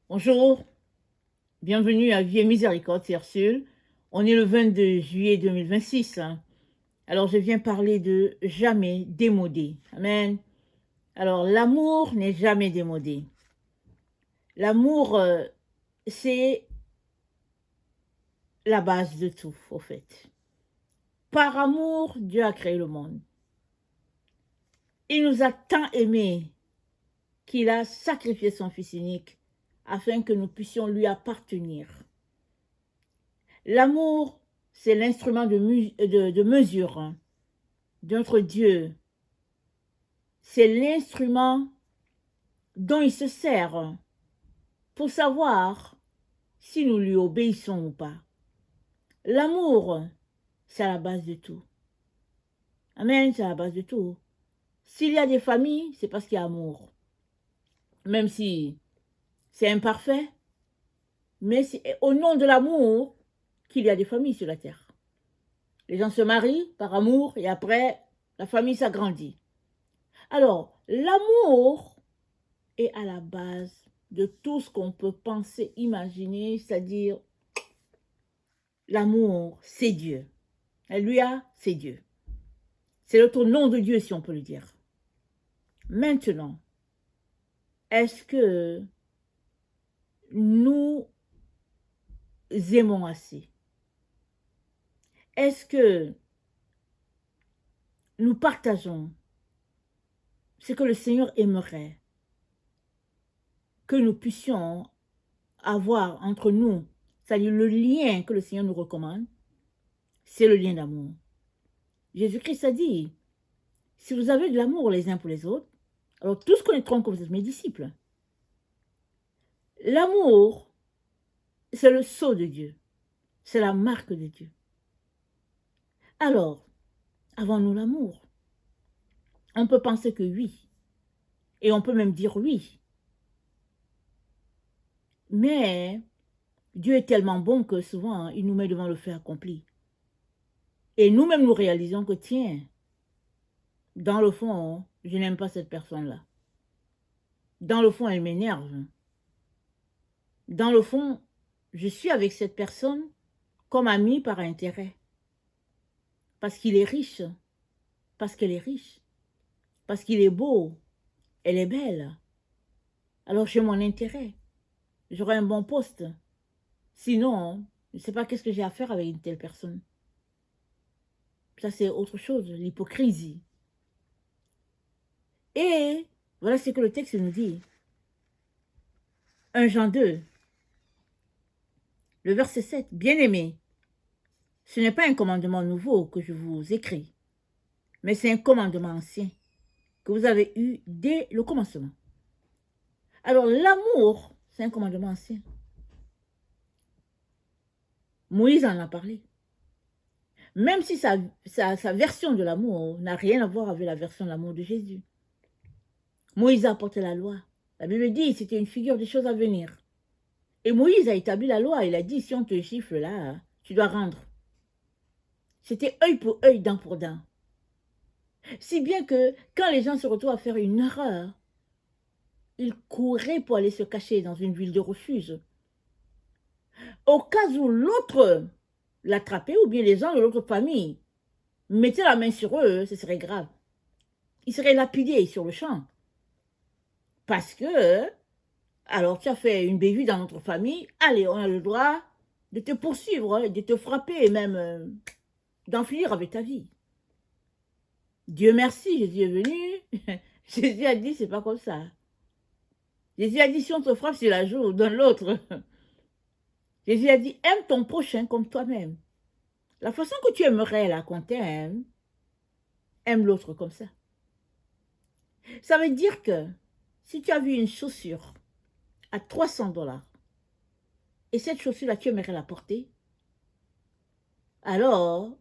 Bonjour, bienvenue à Vie et Miséricorde, c'est Ursule. On est le 22 juillet 2026. Alors, je viens parler de jamais démodé. Amen. Alors, l'amour n'est jamais démodé. L'amour, c'est la base de tout, au fait. Par amour, Dieu a créé le monde. Il nous a tant aimés qu'il a sacrifié son Fils unique afin que nous puissions lui appartenir. L'amour, c'est l'instrument de mesure de notre Dieu. C'est l'instrument dont il se sert pour savoir si nous lui obéissons ou pas. L'amour, c'est à la base de tout. Amen, c'est à la base de tout. S'il y a des familles, c'est parce qu'il y a amour. Même si c'est imparfait, mais c'est au nom de l'amour qu'il y a des familles sur la terre. Les gens se marient par amour et après, la famille s'agrandit. Alors, l'amour est à la base de tout ce qu'on peut penser, imaginer, c'est-à-dire l'amour, c'est Dieu. Alléluia, c'est Dieu. C'est l'autre nom de Dieu, si on peut le dire. Maintenant, est-ce que nous aimons assez? Est-ce que nous partageons ce que le Seigneur aimerait que nous puissions avoir entre nous, c'est-à-dire le lien que le Seigneur nous recommande, c'est le lien d'amour. Jésus-Christ a dit, si vous avez de l'amour les uns pour les autres, alors tous connaîtront que vous êtes mes disciples. L'amour, c'est le sceau de Dieu. C'est la marque de Dieu. Alors, avons-nous l'amour? On peut penser que oui. Et on peut même dire oui. Mais Dieu est tellement bon que souvent, il nous met devant le fait accompli. Et nous-mêmes, nous réalisons que, tiens, dans le fond, je n'aime pas cette personne-là. Dans le fond, elle m'énerve. Dans le fond, je suis avec cette personne comme amie par intérêt. Parce qu'il est riche, parce qu'elle est riche, parce qu'il est beau, elle est belle. Alors j'ai mon intérêt. J'aurai un bon poste. Sinon, je ne sais pas qu'est-ce que j'ai à faire avec une telle personne. Ça, c'est autre chose, l'hypocrisie. Et voilà ce que le texte nous dit. 1 Jean 2, le verset 7. Bien-aimés, ce n'est pas un commandement nouveau que je vous écris, mais c'est un commandement ancien que vous avez eu dès le commencement. Alors, l'amour, c'est un commandement ancien. Moïse en a parlé. Même si sa version de l'amour n'a rien à voir avec la version de l'amour de Jésus. Moïse a apporté la loi. La Bible dit que c'était une figure des choses à venir. Et Moïse a établi la loi. Il a dit, si on te gifle là, tu dois rendre. C'était œil pour œil, dent pour dent. Si bien que quand les gens se retrouvent à faire une erreur, ils couraient pour aller se cacher dans une ville de refuge. Au cas où l'autre l'attrapait, ou bien les gens de l'autre famille mettaient la main sur eux, ce serait grave. Ils seraient lapidés sur le champ. Parce que, alors tu as fait une bévue dans notre famille, allez, on a le droit de te poursuivre, de te frapper et même d'en finir avec ta vie. Dieu merci, Jésus est venu. Jésus a dit, c'est pas comme ça. Jésus a dit, si on te frappe sur la joue, donne l'autre. Jésus a dit, aime ton prochain comme toi-même. La façon que tu aimerais là qu'on t'aime, aime l'autre comme ça. Ça veut dire que si tu as vu une chaussure à 300 $ et cette chaussure-là, tu aimerais la porter, alors,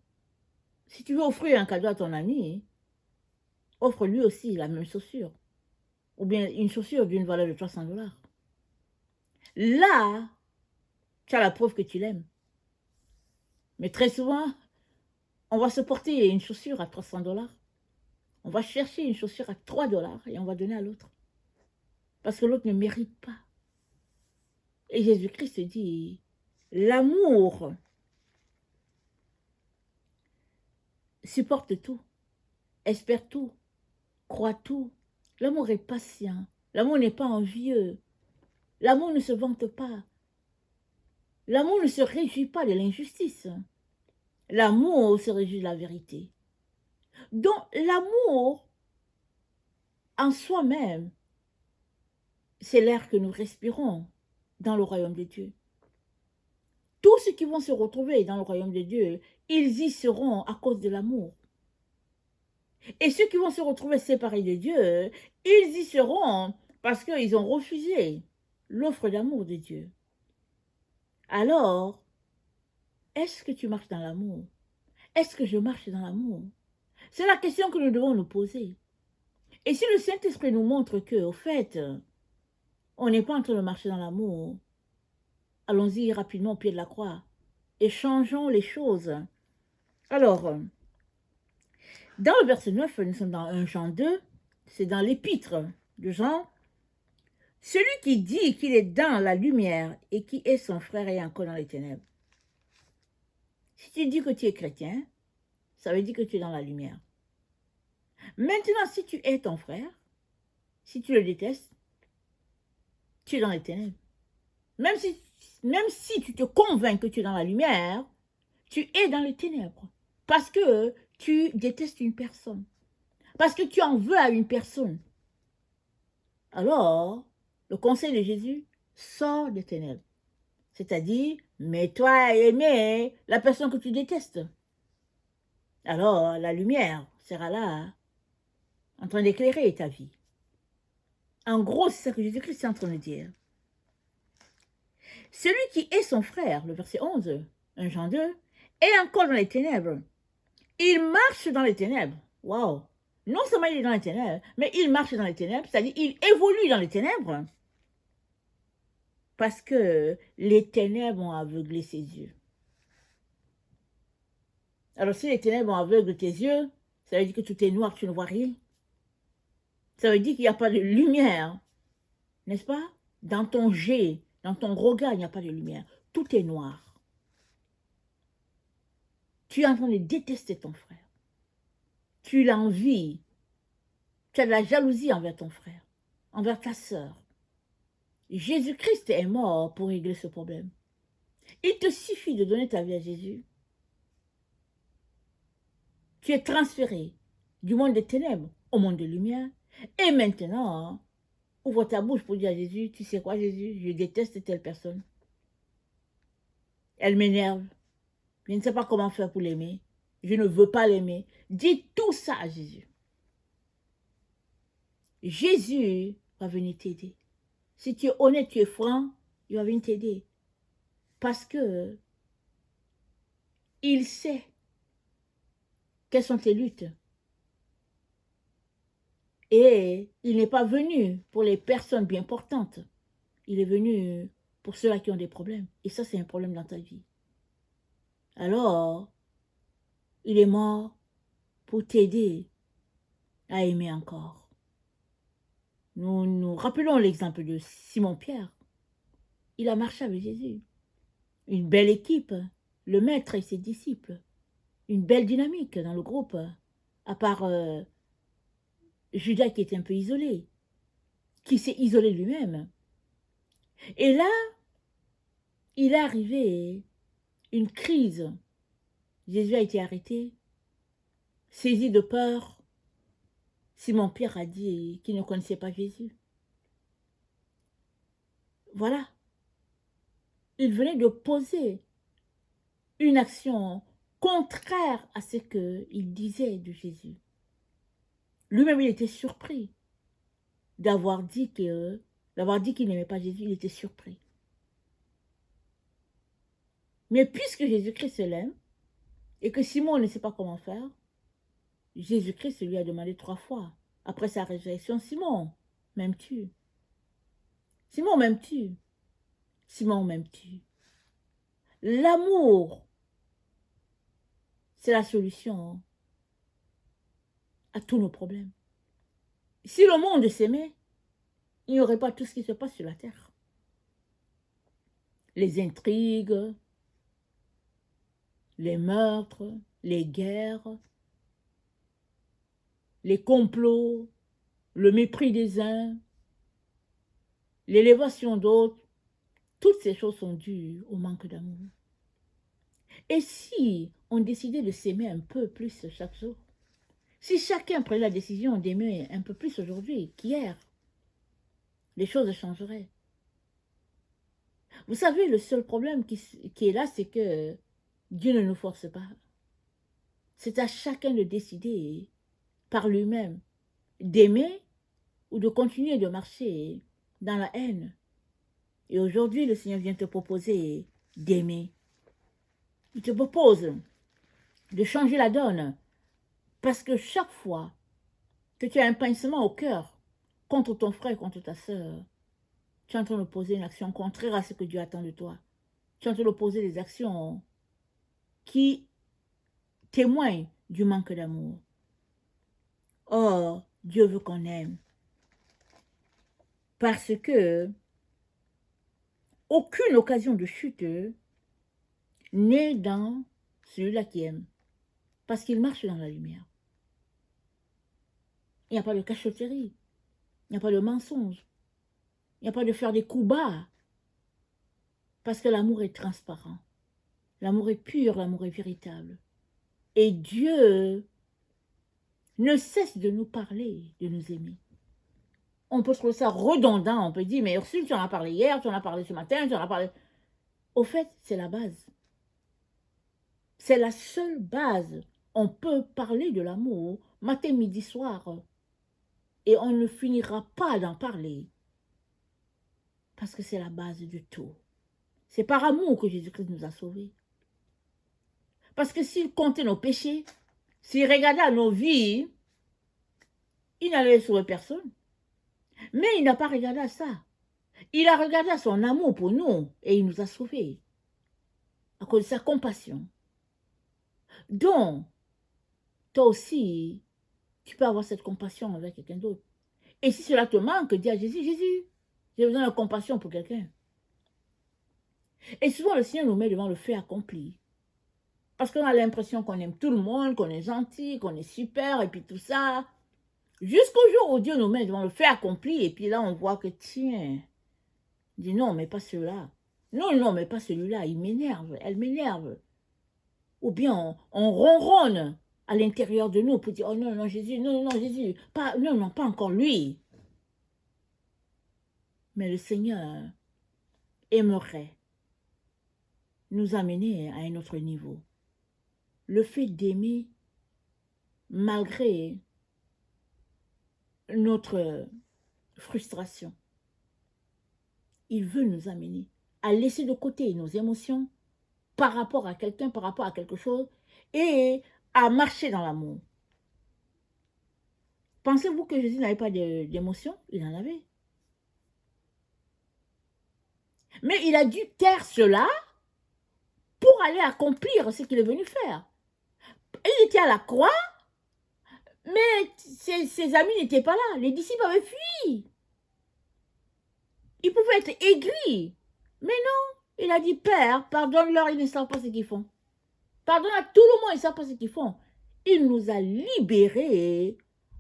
si tu veux offrir un cadeau à ton ami, offre lui aussi la même chaussure. Ou bien une chaussure d'une valeur de 300 $. Là, tu as la preuve que tu l'aimes. Mais très souvent, on va se porter une chaussure à 300 $. On va chercher une chaussure à 3 $ et on va donner à l'autre. Parce que l'autre ne mérite pas. Et Jésus-Christ dit, l'amour supporte tout, espère tout, croit tout. L'amour est patient. L'amour n'est pas envieux. L'amour ne se vante pas. L'amour ne se réjouit pas de l'injustice. L'amour se réjouit de la vérité. Donc l'amour en soi-même, c'est l'air que nous respirons dans le royaume de Dieu. Tous ceux qui vont se retrouver dans le royaume de Dieu, ils y seront à cause de l'amour. Et ceux qui vont se retrouver séparés de Dieu, ils y seront parce qu'ils ont refusé l'offre d'amour de Dieu. Alors, est-ce que tu marches dans l'amour? Est-ce que je marche dans l'amour? C'est la question que nous devons nous poser. Et si le Saint-Esprit nous montre que, au fait, on n'est pas en train de marcher dans l'amour, allons-y rapidement au pied de la croix et changeons les choses. Alors, dans le verset 9, nous sommes dans 1 Jean 2, c'est dans l'épître de Jean. Celui qui dit qu'il est dans la lumière et qui est son frère est encore dans les ténèbres. Si tu dis que tu es chrétien, ça veut dire que tu es dans la lumière. Maintenant, si tu es ton frère, si tu le détestes, tu es dans les ténèbres. Même si tu te convaincs que tu es dans la lumière, tu es dans les ténèbres. Parce que tu détestes une personne. Parce que tu en veux à une personne. Alors, le conseil de Jésus, sors des ténèbres. C'est-à-dire, mets-toi à aimer la personne que tu détestes. Alors, la lumière sera là, en train d'éclairer ta vie. En gros, c'est ça que Jésus-Christ est en train de dire. Celui qui est son frère, le verset 11, 1 Jean 2, est encore dans les ténèbres. Il marche dans les ténèbres. Waouh! Non seulement il est dans les ténèbres, mais il marche dans les ténèbres, c'est-à-dire il évolue dans les ténèbres. Parce que les ténèbres ont aveuglé ses yeux. Alors si les ténèbres ont aveuglé tes yeux, ça veut dire que tout est noir, tu ne vois rien. Ça veut dire qu'il n'y a pas de lumière, n'est-ce pas? Dans ton jet, dans ton regard, il n'y a pas de lumière. Tout est noir. Tu es en train de détester ton frère. Tu l'envies. Tu as de la jalousie envers ton frère, envers ta sœur. Jésus-Christ est mort pour régler ce problème. Il te suffit de donner ta vie à Jésus. Tu es transféré du monde des ténèbres au monde de lumière. Et maintenant, ouvre ta bouche pour dire à Jésus, tu sais quoi Jésus, je déteste telle personne. Elle m'énerve. Je ne sais pas comment faire pour l'aimer. Je ne veux pas l'aimer. Dis tout ça à Jésus. Jésus va venir t'aider. Si tu es honnête, tu es franc, il va venir t'aider. Parce que il sait quelles sont tes luttes. Et il n'est pas venu pour les personnes bien portantes. Il est venu pour ceux-là qui ont des problèmes. Et ça, c'est un problème dans ta vie. Alors, il est mort pour t'aider à aimer encore. Nous nous rappelons l'exemple de Simon-Pierre. Il a marché avec Jésus. Une belle équipe, le maître et ses disciples. Une belle dynamique dans le groupe, à part Judas qui était un peu isolé, qui s'est isolé lui-même. Et là, il est arrivé une crise. Jésus a été arrêté, saisi de peur. Simon-Pierre a dit qu'il ne connaissait pas Jésus. Voilà. Il venait de poser une action contraire à ce qu'il disait de Jésus. Lui-même, il était surpris d'avoir dit qu'il n'aimait pas Jésus. Il était surpris. Mais puisque Jésus-Christ l'aime, et que Simon ne sait pas comment faire, Jésus-Christ lui a demandé 3 fois, après sa résurrection, Simon, m'aimes-tu? Simon, m'aimes-tu? Simon, m'aimes-tu? L'amour, c'est la solution à tous nos problèmes. Si le monde s'aimait, il n'y aurait pas tout ce qui se passe sur la terre. les intrigues, les meurtres, les guerres, les complots, le mépris des uns, l'élévation d'autres, toutes ces choses sont dues au manque d'amour. Et si on décidait de s'aimer un peu plus chaque jour, si chacun prenait la décision d'aimer un peu plus aujourd'hui qu'hier, les choses changeraient. Vous savez, le seul problème qui est là, c'est que Dieu ne nous force pas. C'est à chacun de décider par lui-même d'aimer ou de continuer de marcher dans la haine. Et aujourd'hui, le Seigneur vient te proposer d'aimer. Il te propose de changer la donne. Parce que chaque fois que tu as un pincement au cœur contre ton frère, contre ta soeur, tu es en train de poser une action contraire à ce que Dieu attend de toi. Tu es en train de poser des actions qui témoignent du manque d'amour. Or, Dieu veut qu'on aime. Parce que aucune occasion de chute n'est dans celui-là qui aime. Parce qu'il marche dans la lumière. Il n'y a pas de cachotterie. Il n'y a pas de mensonge. Il n'y a pas de faire des coups bas. Parce que l'amour est transparent. L'amour est pur, l'amour est véritable. Et Dieu ne cesse de nous parler, de nous aimer. On peut trouver ça redondant. On peut dire, mais Ursule, tu en as parlé hier, tu en as parlé ce matin, tu en as parlé... Au fait, c'est la base. C'est la seule base. On peut parler de l'amour matin, midi, soir. Et on ne finira pas d'en parler. Parce que c'est la base de tout. C'est par amour que Jésus-Christ nous a sauvés. Parce que s'il comptait nos péchés, s'il regardait nos vies, il n'allait sauver personne. Mais il n'a pas regardé à ça. Il a regardé à son amour pour nous et il nous a sauvés. À cause de sa compassion. Donc, toi aussi, tu peux avoir cette compassion avec quelqu'un d'autre. Et si cela te manque, dis à Jésus, Jésus, j'ai besoin de compassion pour quelqu'un. Et souvent, le Seigneur nous met devant le fait accompli. Parce qu'on a l'impression qu'on aime tout le monde, qu'on est gentil, qu'on est super, et puis tout ça. Jusqu'au jour où Dieu nous met devant le fait accompli, et puis là, on voit que, tiens, il dit non, mais pas celui-là. Non, non, mais pas celui-là, il m'énerve, elle m'énerve. Ou bien on ronronne à l'intérieur de nous pour dire, oh non, non, Jésus, non, non, Jésus, pas, non, non, pas encore lui. Mais le Seigneur aimerait nous amener à un autre niveau. Le fait d'aimer malgré notre frustration. Il veut nous amener à laisser de côté nos émotions par rapport à quelqu'un, par rapport à quelque chose, et à marcher dans l'amour. Pensez-vous que Jésus n'avait pas d'émotions? Il en avait. Mais il a dû taire cela pour aller accomplir ce qu'il est venu faire. Il était à la croix, mais ses amis n'étaient pas là. Les disciples avaient fui. Ils pouvaient être aigris. Mais non, il a dit, Père, pardonne-leur, ils ne savent pas ce qu'ils font. Pardonne à tout le monde, ils ne savent pas ce qu'ils font. Il nous a libérés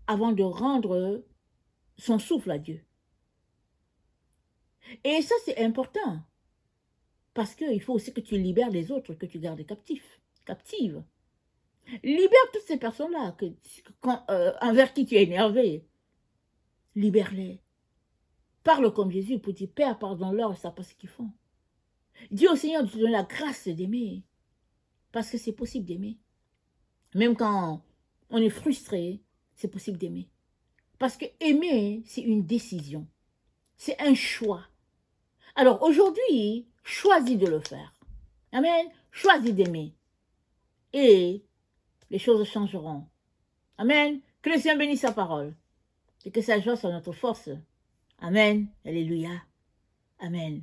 avant de rendre son souffle à Dieu. Et ça, c'est important. Parce qu'il faut aussi que tu libères les autres, que tu gardes captifs, captives. Libère toutes ces personnes-là envers qui tu es énervé. Libère-les. Parle comme Jésus pour dire, Père, pardonne-leur, ils ne savent pas ce qu'ils font. Dis au Seigneur de te donner la grâce d'aimer. Parce que c'est possible d'aimer. Même quand on est frustré, c'est possible d'aimer. Parce que aimer, c'est une décision. C'est un choix. Alors aujourd'hui, choisis de le faire. Amen. Choisis d'aimer. Et les choses changeront. Amen. Que le Seigneur bénisse sa parole. Et que sa joie soit notre force. Amen. Alléluia. Amen.